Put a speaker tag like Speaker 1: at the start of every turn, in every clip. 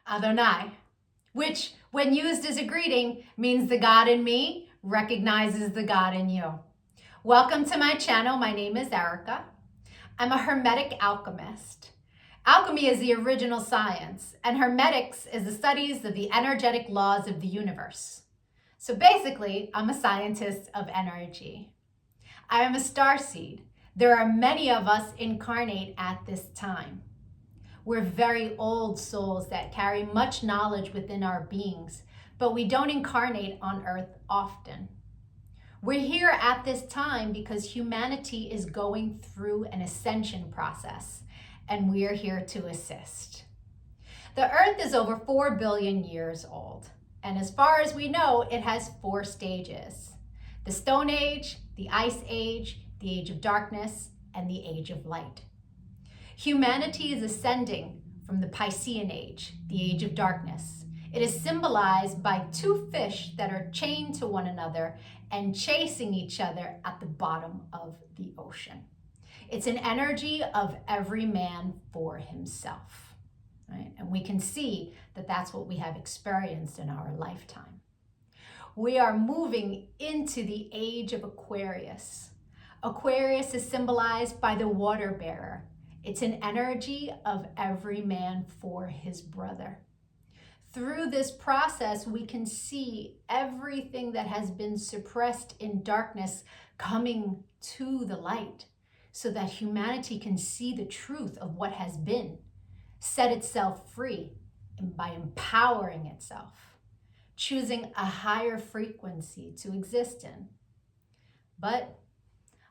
Speaker 1: Adonai, which when used as a greeting means the God in me recognizes the God in you. Welcome to my channel. My name is Erica. I'm a Hermetic alchemist. Alchemy is the original science, and Hermetics is the studies of the energetic laws of the universe. So basically, I'm a scientist of energy. I am a starseed. There are many of us incarnate at this time. We're very old souls that carry much knowledge within our beings, but we don't incarnate on Earth often. We're here at this time because humanity is going through an ascension process, and we are here to assist. The Earth is over 4 billion years old, and as far as we know, it has 4 stages: the Stone Age, the Ice Age, the Age of Darkness, and the Age of Light. Humanity is ascending from the Piscean Age, the Age of Darkness. It is symbolized by 2 fish that are chained to one another and chasing each other at the bottom of the ocean. It's an energy of every man for himself, right? And we can see that that's what we have experienced in our lifetime. We are moving into the age of Aquarius. Aquarius is symbolized by the water bearer. It's an energy of every man for his brother. Through this process, we can see everything that has been suppressed in darkness coming to the light so that humanity can see the truth of what has been, set itself free, and by empowering itself, choosing a higher frequency to exist in. But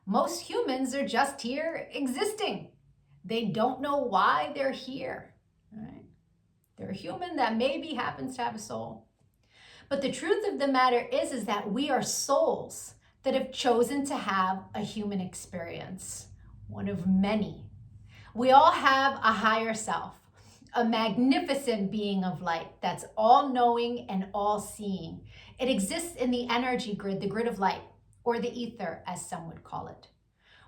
Speaker 1: most humans are just here existing. They don't know why they're here, right? They're a human that maybe happens to have a soul. But the truth of the matter is that we are souls that have chosen to have a human experience, one of many. We all have a higher self, a magnificent being of light that's all-knowing and all-seeing. It exists in the energy grid, the grid of light, or the ether, as some would call it.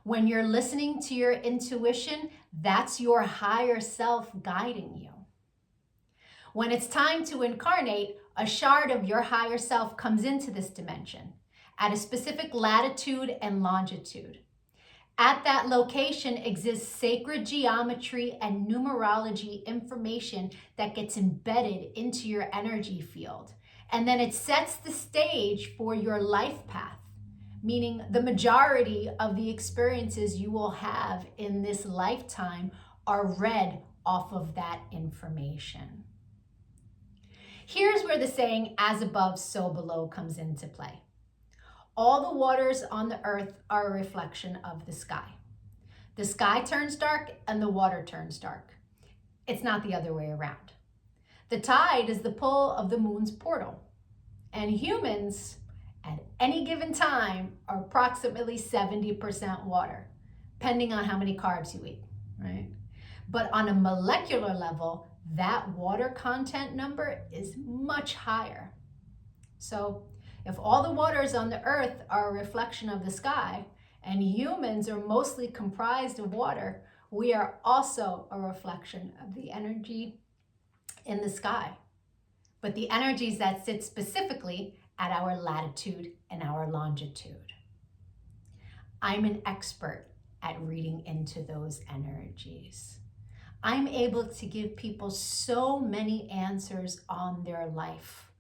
Speaker 1: When you're listening to your intuition, that's your higher self guiding you. When it's time to incarnate, a shard of your higher self comes into this dimension at a specific latitude and longitude. At that location exists sacred geometry and numerology information that gets embedded into your energy field. And then it sets the stage for your life path, meaning the majority of the experiences you will have in this lifetime are read off of that information. Here's where the saying, as above, so below, comes into play. All the waters on the earth are a reflection of the sky. The sky turns dark and the water turns dark. It's not the other way around. The tide is the pull of the moon's portal. And humans, at any given time, are approximately 70% water, depending on how many carbs you eat, right? But on a molecular level, that water content number is much higher. So if all the waters on the earth are a reflection of the sky, and humans are mostly comprised of water, we are also a reflection of the energy in the sky. But the energies that sit specifically at our latitude and our longitude. I'm an expert at reading into those energies. I'm able to give people so many answers on their life,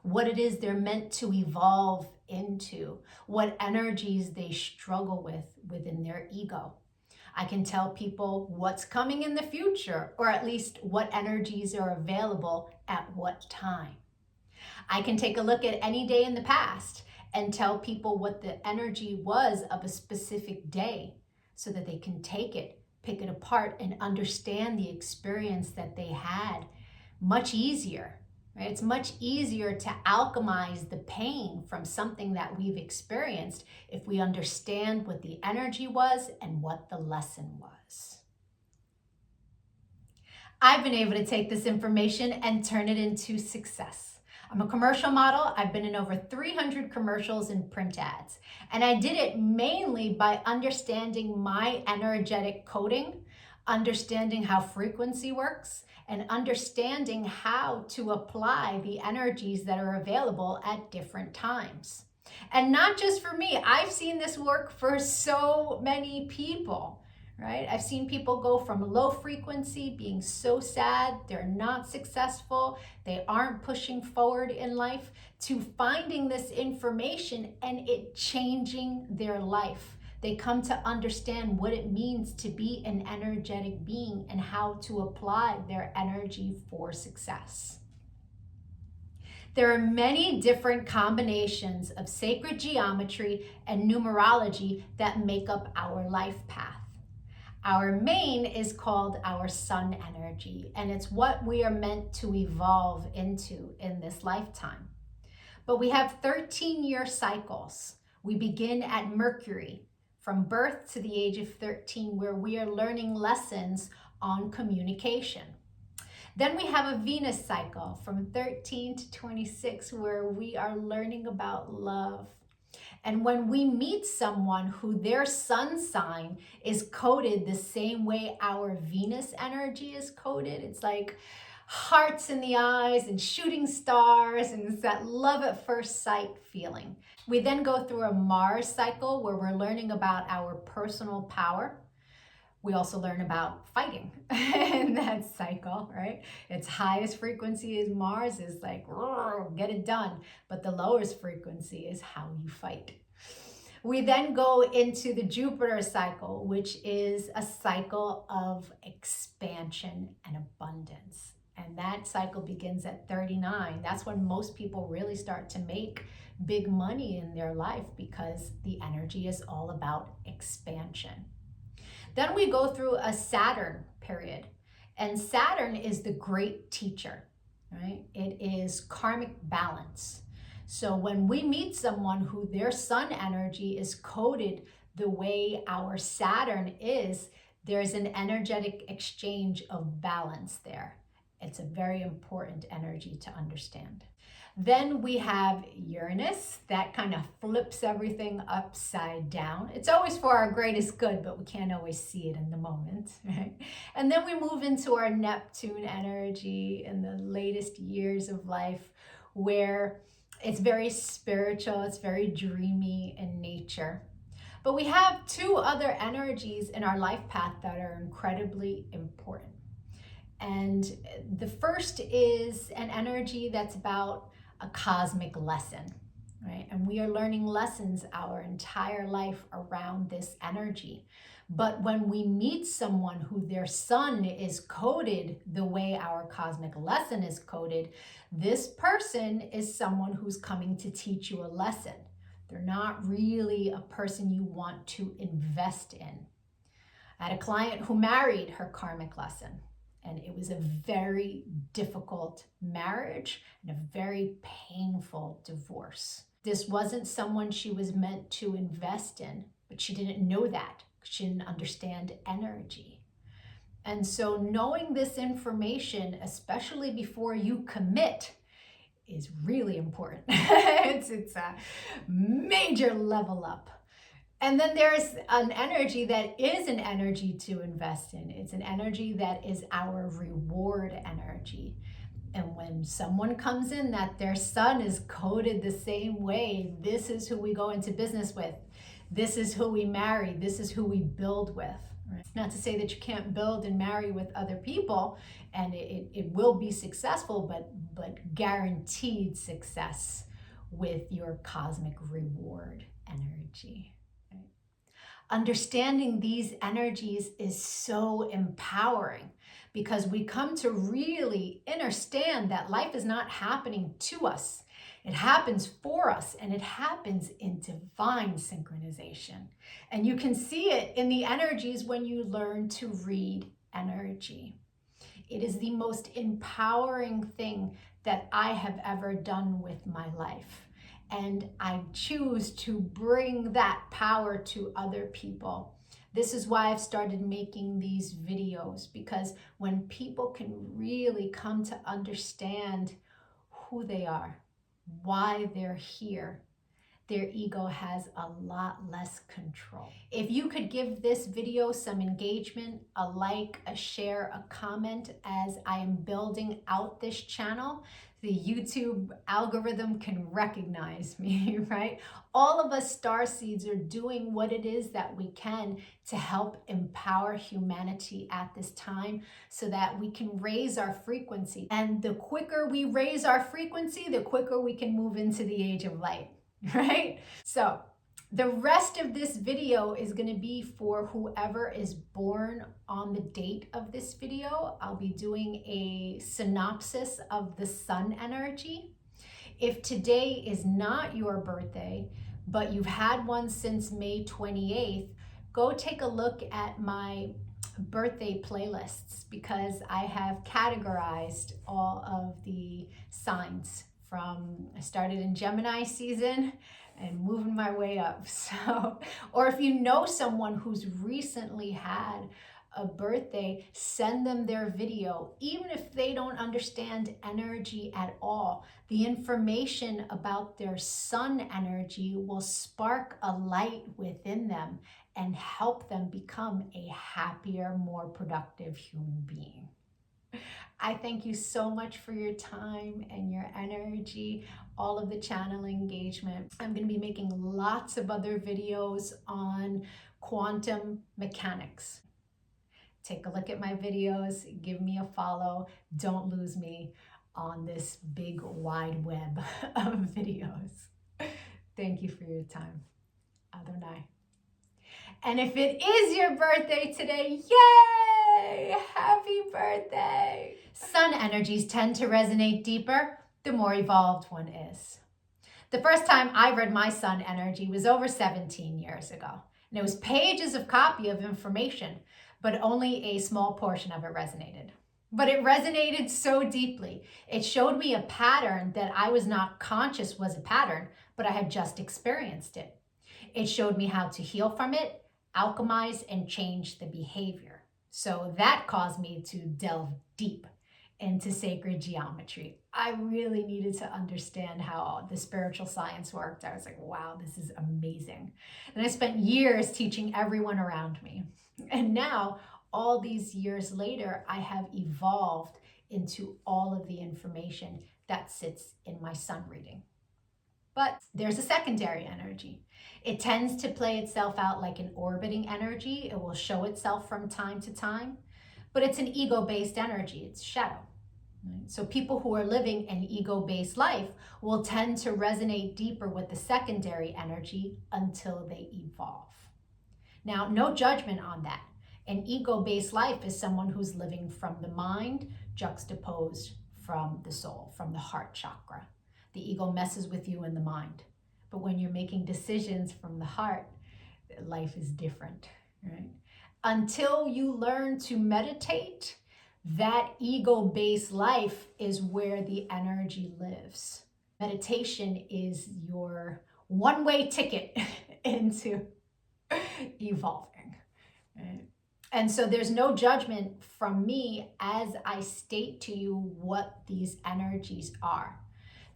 Speaker 1: what it is they're meant to evolve into, what energies they struggle with within their ego. I can tell people what's coming in the future, or at least what energies are available at what time. I can take a look at any day in the past and tell people what the energy was of a specific day so that they can take it, pick it apart, and understand the experience that they had much easier, right? It's much easier to alchemize the pain from something that we've experienced if we understand what the energy was and what the lesson was. I've been able to take this information and turn it into success. I'm a commercial model. I've been in over 300 commercials and print ads. And I did it mainly by understanding my energetic coding understanding how frequency works, and understanding how to apply the energies that are available at different times. And not just for me, I've seen this work for so many people, right? I've seen people go from low frequency, being so sad, they're not successful, they aren't pushing forward in life, to finding this information and it changing their life. They come to understand what it means to be an energetic being and how to apply their energy for success. There are many different combinations of sacred geometry and numerology that make up our life path. Our main is called our sun energy, and it's what we are meant to evolve into in this lifetime. But we have 13-year cycles. We begin at Mercury, from birth to the age of 13, where we are learning lessons on communication. Then we have a Venus cycle from 13 to 26, where we are learning about love. And when we meet someone who their sun sign is coded the same way our Venus energy is coded, it's like hearts in the eyes and shooting stars, and it's that love at first sight feeling. We then go through a Mars cycle where we're learning about our personal power. We also learn about fighting in that cycle, right? Its highest frequency is Mars, is like, get it done. But the lowest frequency is how you fight. We then go into the Jupiter cycle, which is a cycle of expansion and abundance. And that cycle begins at 39. That's when most people really start to make big money in their life, because the energy is all about expansion. Then we go through a Saturn period, and Saturn is the great teacher, right? It is karmic balance. So when we meet someone who their sun energy is coded the way our Saturn is, there's an energetic exchange of balance there. It's a very important energy to understand. Then we have Uranus, that kind of flips everything upside down. It's always for our greatest good, but we can't always see it in the moment, right? And then we move into our Neptune energy in the latest years of life, where it's very spiritual, it's very dreamy in nature. But we have two other energies in our life path that are incredibly important. And the first is an energy that's about a cosmic lesson, right? And we are learning lessons our entire life around this energy. But when we meet someone who their sun is coded the way our cosmic lesson is coded, this person is someone who's coming to teach you a lesson. They're not really a person you want to invest in. I had a client who married her karmic lesson, and it was a very difficult marriage and a very painful divorce. This wasn't someone she was meant to invest in, but she didn't know that. She didn't understand energy. And so knowing this information, especially before you commit, is really important. It's a major level up. And then there's an energy that is an energy to invest in. It's an energy that is our reward energy. And when someone comes in that their sun is coded the same way, this is who we go into business with. This is who we marry. This is who we build with. Right? It's not to say that you can't build and marry with other people, and it will be successful, but guaranteed success with your cosmic reward energy. Understanding these energies is so empowering, because we come to really understand that life is not happening to us. It happens for us, and it happens in divine synchronization. And you can see it in the energies when you learn to read energy. It is the most empowering thing that I have ever done with my life. And I choose to bring that power to other people. This is why I've started making these videos, because when people can really come to understand who they are, why they're here, their ego has a lot less control. If you could give this video some engagement, a like, a share, a comment as I am building out this channel, the YouTube algorithm can recognize me, right? All of us starseeds are doing what it is that we can to help empower humanity at this time so that we can raise our frequency. And the quicker we raise our frequency, the quicker we can move into the age of light, right? So the rest of this video is going to be for whoever is born on the date of this video. I'll be doing a synopsis of the sun energy. If today is not your birthday, but you've had one since May 28th, go take a look at my birthday playlists because I have categorized all of the signs from, I started in Gemini season and moving my way up. So, or if you know someone who's recently had a birthday, send them their video. Even if they don't understand energy at all, the information about their sun energy will spark a light within them and help them become a happier, more productive human being. I thank you so much for your time and your energy, all of the channel engagement. I'm going to be making lots of other videos on quantum mechanics. Take a look at my videos, give me a follow. Don't lose me on this big wide web of videos. Thank you for your time. Adonai. And if it is your birthday today, yay! Happy birthday! Sun energies tend to resonate deeper the more evolved one is. The first time I read my sun energy was over 17 years ago. And it was pages of copy of information, but only a small portion of it resonated. But it resonated so deeply. It showed me a pattern that I was not conscious was a pattern, but I had just experienced it. It showed me how to heal from it, alchemize, and change the behavior. So that caused me to delve deep into sacred geometry. I really needed to understand how the spiritual science worked. I was like, wow, this is amazing. And I spent years teaching everyone around me. And now, all these years later, I have evolved into all of the information that sits in my sun reading. But there's a secondary energy. It tends to play itself out like an orbiting energy. It will show itself from time to time, but it's an ego-based energy. It's shadow. Right? So people who are living an ego-based life will tend to resonate deeper with the secondary energy until they evolve. Now, no judgment on that. An ego-based life is someone who's living from the mind juxtaposed from the soul, from the heart chakra. The ego messes with you in the mind. But when you're making decisions from the heart, life is different, right? Until you learn to meditate, that ego-based life is where the energy lives. Meditation is your one-way ticket into evolving, right? And so there's no judgment from me as I state to you what these energies are.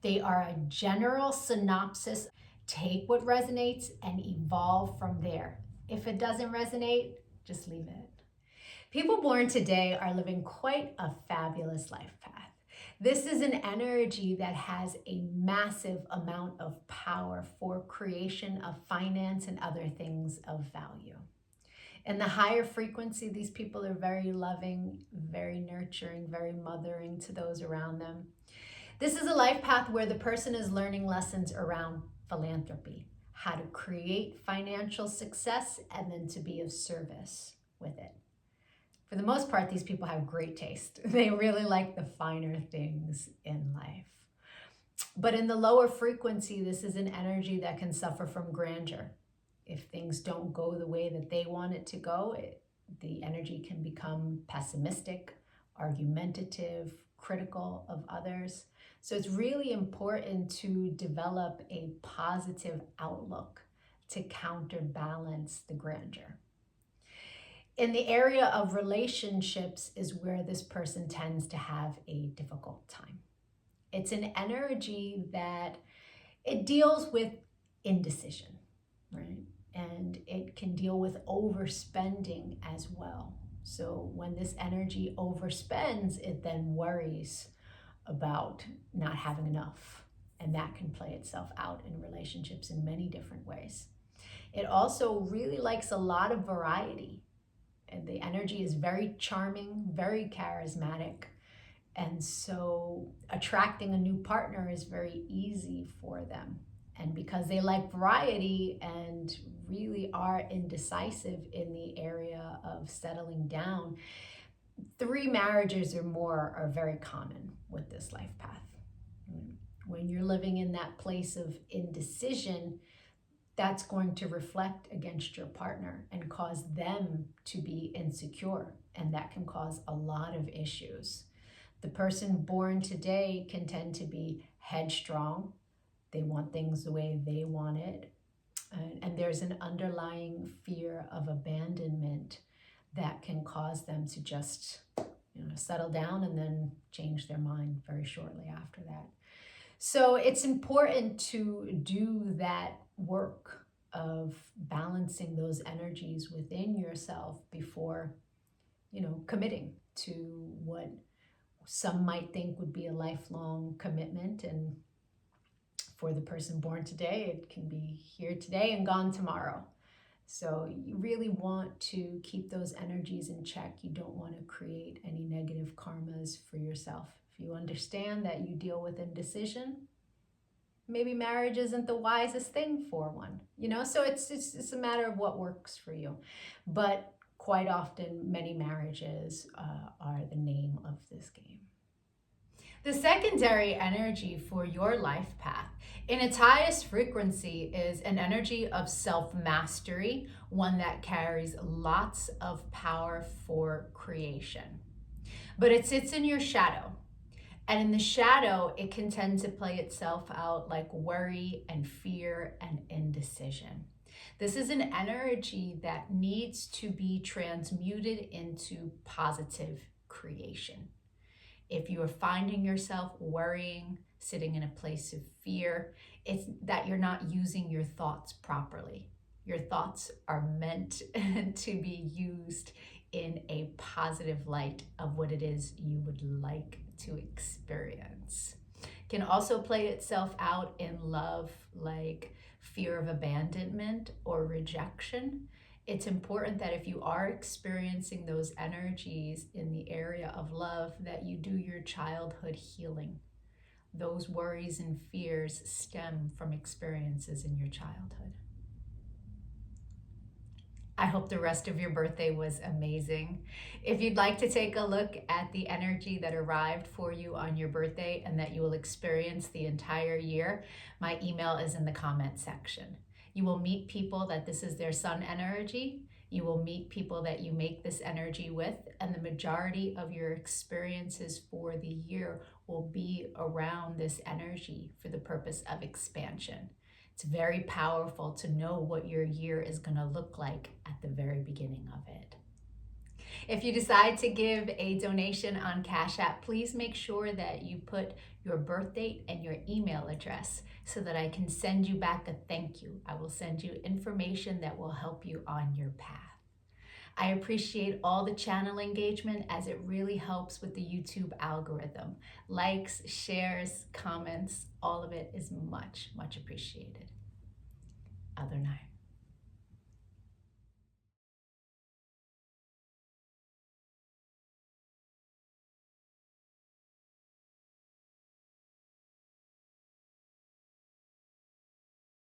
Speaker 1: They are a general synopsis. Take what resonates and evolve from there. If it doesn't resonate, just leave it. People born today are living quite a fabulous life path. This is an energy that has a massive amount of power for creation of finance and other things of value. In the higher frequency, these people are very loving, very nurturing, very mothering to those around them. This is a life path where the person is learning lessons around philanthropy, how to create financial success, and then to be of service with it. For the most part, these people have great taste. They really like the finer things in life. But in the lower frequency, this is an energy that can suffer from grandeur. If things don't go the way that they want it to go, the energy can become pessimistic, argumentative, critical of others. So it's really important to develop a positive outlook to counterbalance the grandeur. In the area of relationships is where this person tends to have a difficult time. It's an energy that it deals with indecision, right? And it can deal with overspending as well. So when this energy overspends, it then worries about not having enough. And that can play itself out in relationships in many different ways. It also really likes a lot of variety. And the energy is very charming, very charismatic. And so attracting a new partner is very easy for them. And because they like variety and really are indecisive in the area of settling down, 3 marriages or more are very common with this life path. When you're living in that place of indecision, that's going to reflect against your partner and cause them to be insecure. And that can cause a lot of issues. The person born today can tend to be headstrong. They want things the way they want it. And there's an underlying fear of abandonment that can cause them to just, settle down and then change their mind very shortly after that. So it's important to do that work of balancing those energies within yourself before, committing to what some might think would be a lifelong commitment. And for the person born today, it can be here today and gone tomorrow. So you really want to keep those energies in check. You don't want to create any negative karmas for yourself. If you understand that you deal with indecision, maybe marriage isn't the wisest thing for one, so it's a matter of what works for you. But quite often, many marriages are the name of this game. The secondary energy for your life path in its highest frequency is an energy of self-mastery, one that carries lots of power for creation. But it sits in your shadow. And in the shadow, it can tend to play itself out like worry and fear and indecision. This is an energy that needs to be transmuted into positive creation. If you are finding yourself worrying, sitting in a place of fear, it's that you're not using your thoughts properly. Your thoughts are meant to be used in a positive light of what it is you would like to experience. It can also play itself out in love, like fear of abandonment or rejection. It's important that if you are experiencing those energies in the area of love, that you do your childhood healing. Those worries and fears stem from experiences in your childhood. I hope the rest of your birthday was amazing. If you'd like to take a look at the energy that arrived for you on your birthday and that you will experience the entire year, my email is in the comment section. You will meet people that this is their sun energy. You will meet people that you make this energy with, and the majority of your experiences for the year will be around this energy for the purpose of expansion. It's very powerful to know what your year is going to look like at the very beginning of it. If you decide to give a donation on Cash App, please make sure that you put your birth date and your email address so that I can send you back a thank you. I will send you information that will help you on your path. I appreciate all the channel engagement as it really helps with the YouTube algorithm. Likes, shares, comments, all of it is much, much appreciated. Other night.